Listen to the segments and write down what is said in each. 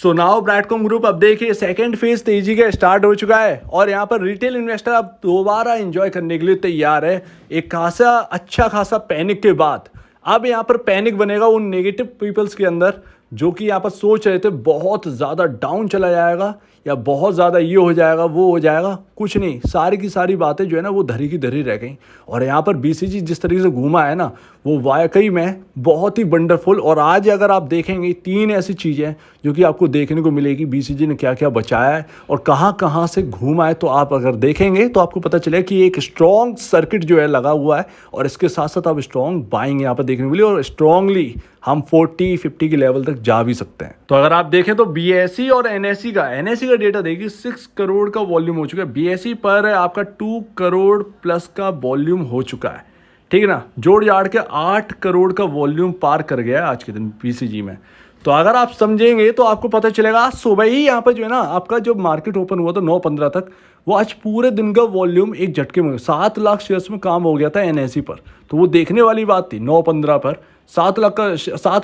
So now ब्रैडकॉम group अब देखिए second phase तेजी का स्टार्ट हो चुका है और यहाँ पर रिटेल इन्वेस्टर अब दोबारा एंजॉय करने के लिए तैयार है। एक खासा अच्छा खासा पैनिक के बाद अब यहाँ पर पैनिक बनेगा उन नेगेटिव पीपल्स के अंदर जो कि यहाँ पर सोच रहे थे बहुत ज़्यादा डाउन चला जाएगा या बहुत ज़्यादा ये हो जाएगा वो हो जाएगा। कुछ नहीं, सारी की सारी बातें जो है ना वो धरी की धरी रह गई। और यहाँ पर बीसीजी जिस तरीके से घूमा है ना वो वाकई में बहुत ही वंडरफुल। और आज अगर आप देखेंगे 3 ऐसी चीज़ें जो कि आपको देखने को मिलेगी बीसीजी ने क्या क्या बचाया है और कहाँ कहाँ से घूमा है। तो आप अगर देखेंगे तो आपको पता चलेगा कि एक स्ट्रॉन्ग सर्किट जो है लगा हुआ है और इसके साथ साथ आप स्ट्रॉन्ग बाइंग यहाँ पर देखने को मिली और स्ट्रॉन्गली हम 40-50 के लेवल तक जा भी सकते हैं। तो अगर आप देखें तो बीएसई और एनएसई का डेटा देखिए 6 करोड़ का वॉल्यूम हो चुका है। बीएसई पर आपका 2 करोड़ प्लस का वॉल्यूम हो चुका है, ठीक है ना। जोड़ जाड़ के 8 करोड़ का वॉल्यूम पार कर गया है आज के दिन बीसीजी में। तो अगर आप समझेंगे तो आपको पता चलेगा आज सुबह ही यहाँ पर जो है ना आपका जो मार्केट ओपन हुआ था 9:15 तक, वो आज पूरे दिन का वॉल्यूम एक झटके में 7 लाख शेयर्स में काम हो गया था एनएसई पर। तो वो देखने वाली बात थी, 9:15 पर 7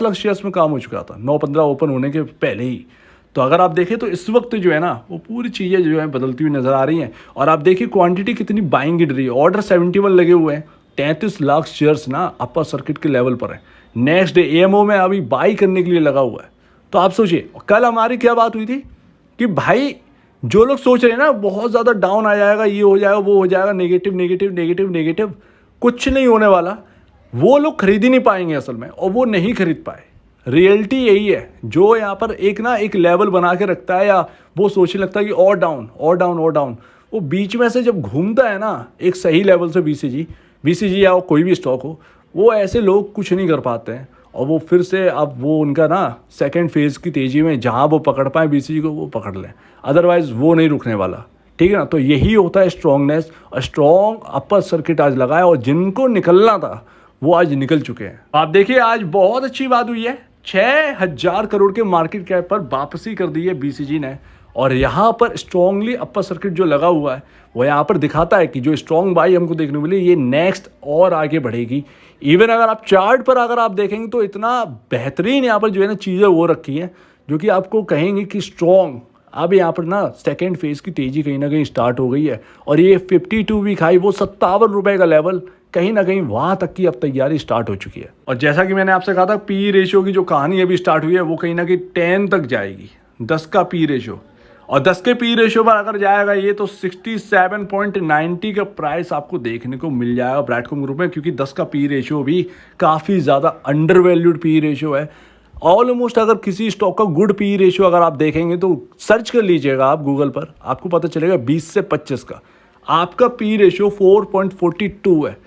लाख शेयर्स में काम हो चुका था 9:15 ओपन होने के पहले ही। तो अगर आप देखें तो इस वक्त जो है ना वो पूरी चीज़ें जो है बदलती हुई नजर आ रही हैं। और आप देखिए क्वांटिटी कितनी बाइंग गिर रही है। ऑर्डर 71 लगे हुए हैं, 33 लाख शेयर्स ना अपर सर्किट के लेवल पर है। नेक्स्ट डे एएमओ में अभी बाई करने के लिए लगा हुआ है। तो आप सोचिए कल हमारी क्या बात हुई थी कि भाई जो लोग सोच रहे हैं ना बहुत ज़्यादा डाउन आ जाएगा, ये हो जाएगा वो हो जाएगा, नेगेटिव नेगेटिव नेगेटिव नेगेटिव, कुछ नहीं होने वाला, वो लोग खरीद ही नहीं पाएंगे असल में, और वो नहीं खरीद पाए। रियलिटी यही है। जो यहाँ पर एक लेवल बना के रखता है या वो सोचने लगता है कि और डाउन और डाउन और डाउन, वो बीच में से जब घूमता है ना एक सही लेवल से बीसीजी या कोई भी स्टॉक हो, वो ऐसे लोग कुछ नहीं कर पाते हैं। और वो फिर से अब वो उनका ना सेकंड फेज़ की तेज़ी में जहाँ वो पकड़ पाए बीसीजी को वो पकड़ लें, अदरवाइज़ वो नहीं रुकने वाला, ठीक है ना। तो यही होता है स्ट्रॉन्गनेस। और स्ट्रॉन्ग अपर सर्किट आज लगाया और जिनको निकलना था वो आज निकल चुके हैं। आप देखिए आज बहुत अच्छी बात हुई है, 6000 करोड़ के मार्केट कैप पर वापसी कर दी है बीसीजी ने। और यहाँ पर स्ट्रॉन्गली अपर सर्किट जो लगा हुआ है वो यहाँ पर दिखाता है कि जो स्ट्रॉन्ग बाई हमको देखने को मिली ये नेक्स्ट और आगे बढ़ेगी। इवन अगर आप चार्ट पर अगर आप देखेंगे तो इतना बेहतरीन यहाँ पर जो है ना चीज़ें वो रखी हैं जो कि आपको कहेंगे कि स्ट्रॉन्ग। अब यहाँ पर ना सेकेंड फेज़ की तेज़ी कहीं ना कहीं स्टार्ट हो गई है और ये 52 वीक हाई वो 57 रुपये का लेवल कहीं ना कहीं वहाँ तक की अब तैयारी स्टार्ट हो चुकी है। और जैसा कि मैंने आपसे कहा था पी रेशियो की जो कहानी अभी स्टार्ट हुई है वो कहीं ना कहीं 10 तक जाएगी, 10 का पी रेशियो। और 10 के पी रेशियो पर अगर जाएगा ये तो 67.90 का प्राइस आपको देखने को मिल जाएगा ब्रैडकॉम ग्रुप में, क्योंकि 10 का पी रेशियो भी काफ़ी ज़्यादा अंडर वैल्यूड पी रेशियो है। ऑलमोस्ट अगर किसी स्टॉक का गुड पी रेशियो अगर आप देखेंगे तो सर्च कर लीजिएगा आप गूगल पर, आपको पता चलेगा 20 से 25 का आपका पी रेशियो 4.42 है।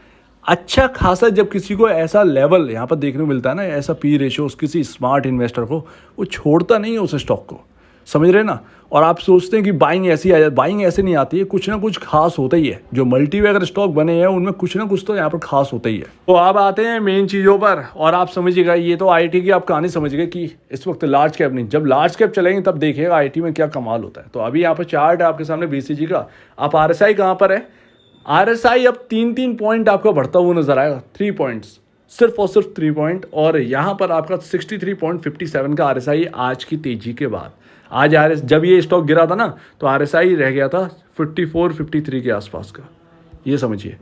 अच्छा खासा जब किसी को ऐसा लेवल यहाँ पर देखने को मिलता है ना, ऐसा पी रेशियो किसी स्मार्ट इन्वेस्टर को, वो छोड़ता नहीं है उस स्टॉक को, समझ रहे ना। और आप सोचते हैं कि बाइंग ऐसी आ जाए, बाइंग ऐसे नहीं आती है, कुछ ना कुछ खास होता ही है। जो मल्टी अगर स्टॉक बने हैं उनमें कुछ ना कुछ तो यहाँ पर खास होता ही है। तो अब आते हैं मेन चीज़ों पर और आप समझिएगा, ये तो आईटी की आप कहानी समझिएगा कि इस वक्त लार्ज कैप नहीं, जब लार्ज कैप चलेंगे तब देखिएगा आईटी में क्या कमाल होता है। तो अभी यहाँ पर चार्ट है आपके सामने बीसीजी का। आप आरएसआई कहाँ पर है, आरएसआई अब 3 पॉइंट आपका बढ़ता हुआ नजर आएगा, 3 पॉइंट्स, सिर्फ और सिर्फ 3 पॉइंट। और यहाँ पर आपका 63.57 का आरएसआई आज की तेजी के बाद। आज जब ये स्टॉक गिरा था ना तो आरएसआई रह गया था 54-53 के आसपास का, ये समझिए।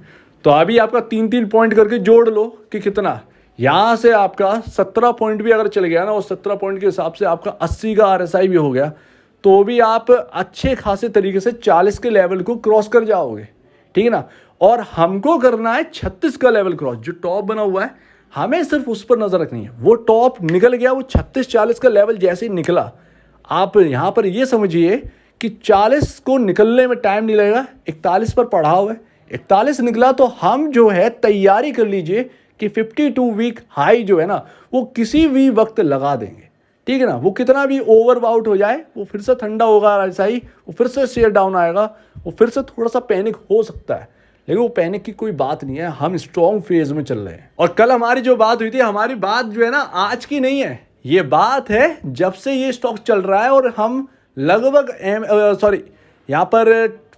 तो अभी आपका 3 पॉइंट करके जोड़ लो कि कितना, यहाँ से आपका 17 पॉइंट भी अगर चल गया ना और 17 पॉइंट के हिसाब से आपका 80 का आरएसआई भी हो गया तो भी आप अच्छे खासे तरीके से 40 के लेवल को क्रॉस कर जाओगे, ठीक है ना। और हमको करना है 36 का लेवल क्रॉस, जो टॉप बना हुआ है हमें सिर्फ उस पर नजर रखनी है। वो टॉप निकल गया, वो 36-40 का लेवल जैसे ही निकला, आप यहाँ पर ये समझिए कि 40 को निकलने में टाइम नहीं लगेगा। 41 पर पड़ा हुआ है, 41 निकला तो हम जो है तैयारी कर लीजिए कि 52 वीक हाई जो है ना वो किसी भी वक्त लगा देंगे, ठीक है ना। वो कितना भी ओवरआउट हो जाए वो फिर से ठंडा होगा ऐसा ही, वो फिर से शेयर डाउन आएगा, वो फिर से थोड़ा सा पैनिक हो सकता है, लेकिन वो पैनिक की कोई बात नहीं है। हम स्ट्रॉन्ग फेज में चल रहे हैं। और कल हमारी जो बात हुई थी, हमारी बात जो है ना आज की नहीं है, ये बात है जब से ये स्टॉक चल रहा है और हम लगभग यहाँ पर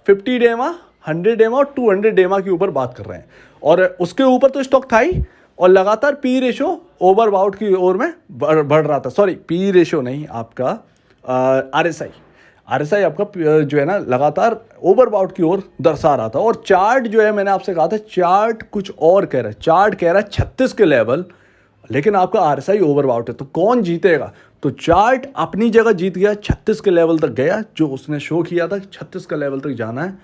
50 डेमा, 100 डेमा और 200 डेमा के ऊपर बात कर रहे हैं। और उसके ऊपर तो स्टॉक था ही और लगातार पी रेशो ओवरबाउट की ओर में बढ़ रहा था। सॉरी, पी रेशो नहीं, आपका RSI आपका जो है ना लगातार ओवरबाउट की ओर दर्शा रहा था, और चार्ट जो है मैंने आपसे कहा था चार्ट कुछ और कह रहा है, चार्ट कह रहा है 36 के लेवल, लेकिन आपका RSI ओवरबाउट है। तो कौन जीतेगा? तो चार्ट अपनी जगह जीत गया, 36 के लेवल तक गया, जो उसने शो किया था 36 के लेवल तक जाना है।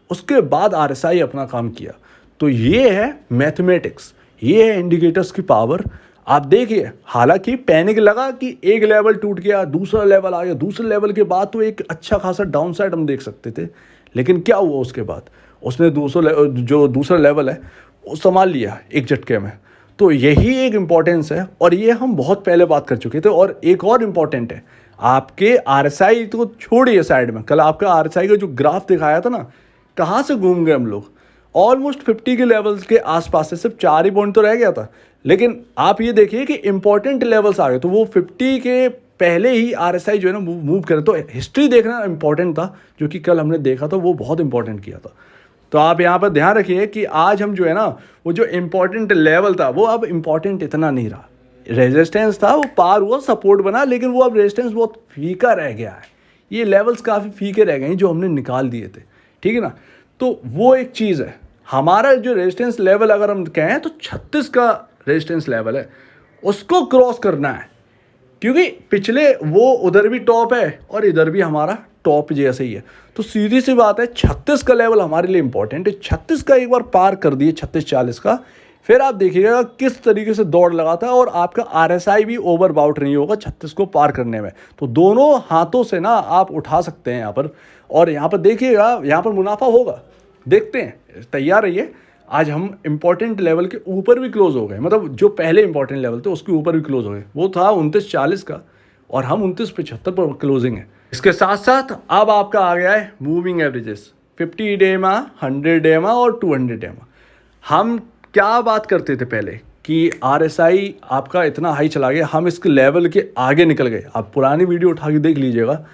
उसके बाद RSI अपना काम किया। तो ये है मैथमेटिक्स, ये है इंडिकेटर्स की पावर। आप देखिए, हालांकि पैनिक लगा कि एक लेवल टूट गया, दूसरा लेवल आ गया, दूसरे लेवल के बाद तो एक अच्छा खासा डाउन साइड हम देख सकते थे, लेकिन क्या हुआ उसके बाद? उसने जो दूसरा लेवल है वो संभाल लिया एक झटके में। तो यही एक इम्पॉर्टेंस है, और ये हम बहुत पहले बात कर चुके थे। और एक और इम्पॉर्टेंट है, आपके RSI तो छोड़िए साइड में, कल आपका RSI का जो ग्राफ दिखाया था ना, कहाँ से घूम गए हम लोग? ऑलमोस्ट 50 के लेवल्स के आसपास से सिर्फ 4 ही पॉइंट तो रह गया था। लेकिन आप ये देखिए कि इंपॉर्टेंट लेवल्स आ गए, तो वो 50 के पहले ही RSI जो है ना मूव करे। तो हिस्ट्री देखना इंपॉर्टेंट था, जो कि कल हमने देखा था, वो बहुत इंपॉर्टेंट किया था। तो आप यहाँ पर ध्यान रखिए कि आज हम जो है ना, वो जो इम्पोर्टेंट लेवल था वो अब इम्पोर्टेंट इतना नहीं रहा। रेजिस्टेंस था, वो पार हुआ, सपोर्ट बना, लेकिन वो अब रेजिस्टेंस बहुत फीका रह गया है। ये लेवल्स काफ़ी फीके रह गए हैं जो हमने निकाल दिए थे, ठीक है ना। तो वो एक चीज़ है। हमारा जो रेजिस्टेंस लेवल अगर हम कहें तो 36 का रेजिस्टेंस लेवल है, उसको क्रॉस करना है, क्योंकि पिछले वो उधर भी टॉप है और इधर भी हमारा टॉप जैसे ही है। तो सीधी सी बात है, 36 का लेवल हमारे लिए इंपॉर्टेंट है। 36 का एक बार पार कर दिए, 36-40 का, फिर आप देखिएगा किस तरीके से दौड़ लगाता है, और आपका RSI भी ओवरबाउट नहीं होगा 36 को पार करने में। तो दोनों हाथों से ना आप उठा सकते हैं यहाँ पर, और यहाँ पर देखिएगा, यहाँ पर मुनाफा होगा। देखते हैं, तैयार रहिए। आज हम इंपॉर्टेंट लेवल के ऊपर भी क्लोज हो गए, मतलब जो पहले इंपॉर्टेंट लेवल थे उसके ऊपर भी क्लोज हो गए। वो था 29.40 का, और हम 29.75 पर क्लोजिंग है। इसके साथ साथ अब आपका आ गया है मूविंग एवरेजेस, 50 डे मा, 100 डे मा और 200 डे मा। हम क्या बात करते थे पहले कि RSI आपका इतना हाई चला गया, हम इसके लेवल के आगे निकल गए। आप पुरानी वीडियो उठा के देख लीजिएगा।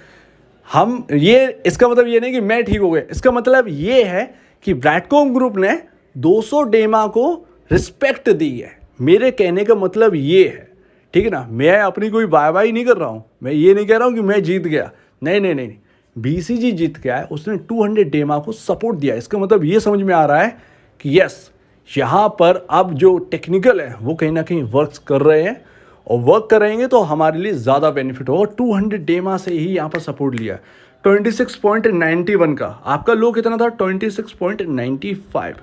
हम ये, इसका मतलब ये नहीं कि मैं ठीक हो गया, इसका मतलब ये है कि ब्रैडकॉम ग्रुप ने 200 डेमा को रिस्पेक्ट दी है। मेरे कहने का मतलब ये है, ठीक है ना। मैं अपनी कोई वाई नहीं कर रहा हूँ, मैं ये नहीं कह रहा हूँ कि मैं जीत गया, नहीं। BCG जीत गया है, उसने 200 डेमा को सपोर्ट दिया। इसका मतलब ये समझ में आ रहा है कि यस, यहाँ पर अब जो टेक्निकल है वो कहीं ना कहीं वर्क कर रहे हैं, और वर्क करेंगे तो हमारे लिए ज़्यादा बेनिफिट होगा। 200 डेमा से ही यहाँ पर सपोर्ट लिया है। 26.91 का आपका लो कितना था? 26.95।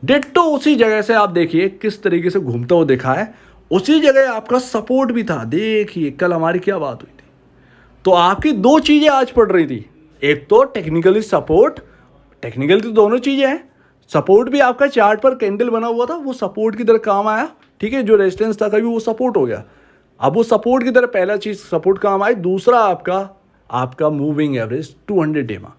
डिट्टो उसी जगह से आप देखिए किस तरीके से घूमता हुआ दिखा है, उसी जगह आपका सपोर्ट भी था। देखिए कल हमारी क्या बात हुई थी। तो आपकी दो चीज़ें आज पड़ रही थी, एक तो टेक्निकली सपोर्ट, टेक्निकल तो दोनों चीज़ें हैं। सपोर्ट भी आपका चार्ट पर कैंडल बना हुआ था, वो सपोर्ट की तरह काम आया, ठीक है। जो रेजिस्टेंस था कभी वो सपोर्ट हो गया, अब वो सपोर्ट की तरह पहला चीज़ सपोर्ट काम आई। दूसरा आपका मूविंग एवरेज 200 डेमा,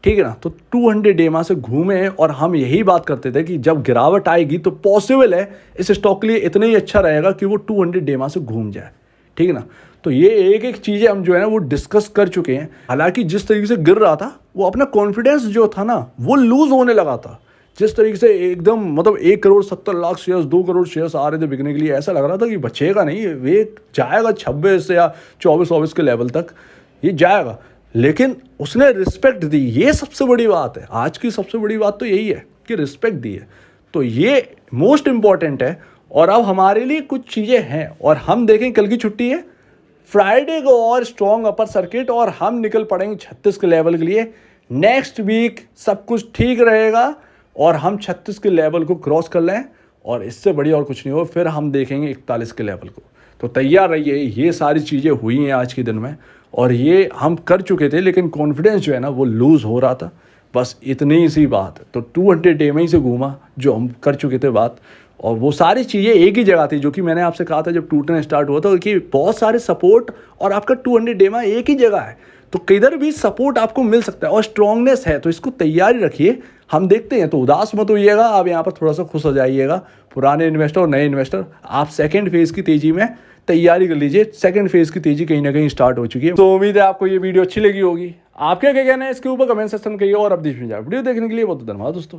ठीक है ना। तो 200 डेमा से घूमे हैं, और हम यही बात करते थे कि जब गिरावट आएगी तो पॉसिबल है इस स्टॉक के लिए इतना ही अच्छा रहेगा कि वो 200 डेमा से घूम जाए, ठीक है ना। तो ये एक एक चीज़ें हम जो है ना वो डिस्कस कर चुके हैं। हालांकि जिस तरीके से गिर रहा था, वो अपना कॉन्फिडेंस जो था ना वो लूज होने लगा था। जिस तरीके से एकदम मतलब 1,70,00,000 शेयर्स, 2 करोड़ शेयर्स आ रहे थे बिकने के लिए, ऐसा लग रहा था कि बचेगा नहीं, ये जाएगा 26 या 24 के लेवल तक ये जाएगा। लेकिन उसने रिस्पेक्ट दी, ये सबसे बड़ी बात है। आज की सबसे बड़ी बात तो यही है कि रिस्पेक्ट दी है, तो ये मोस्ट इम्पॉर्टेंट है। और अब हमारे लिए कुछ चीज़ें हैं, और हम देखें, कल की छुट्टी है, फ्राइडे को और स्ट्रॉन्ग अपर सर्किट, और हम निकल पड़ेंगे 36 के लेवल के लिए। नेक्स्ट वीक सब कुछ ठीक रहेगा, और हम 36 के लेवल को क्रॉस कर लें, और इससे बढ़िया और कुछ नहीं हो, फिर हम देखेंगे 41 के लेवल को। तो तैयार रहिए, ये सारी चीज़ें हुई हैं आज के दिन में, और ये हम कर चुके थे, लेकिन कॉन्फिडेंस जो है ना वो लूज़ हो रहा था, बस इतनी सी बात। तो 200 डे में ही से घूमा जो हम कर चुके थे बात, और वो सारी चीज़ें एक ही जगह थी, जो कि मैंने आपसे कहा था जब टूटना स्टार्ट हुआ था कि बहुत सारे सपोर्ट और आपका 200 डे में एक ही जगह है, तो किधर भी सपोर्ट आपको मिल सकता है, और स्ट्रॉन्गनेस है, तो इसको तैयारी रखिए। हम देखते हैं, तो उदास मत होइएगा, आप यहाँ पर थोड़ा सा खुश हो जाइएगा। पुराने इन्वेस्टर और नए इन्वेस्टर, आप सेकंड फेज़ की तेज़ी में तैयारी कर लीजिए। सेकंड फेज़ की तेज़ी कहीं ना कहीं स्टार्ट हो चुकी है। तो उम्मीद है आपको ये वीडियो अच्छी लगी होगी। आपके क्या कहना है इसके ऊपर कमेंट सेक्शन में कहिए, और अब वीडियो देखने के लिए बहुत धन्यवाद दोस्तों।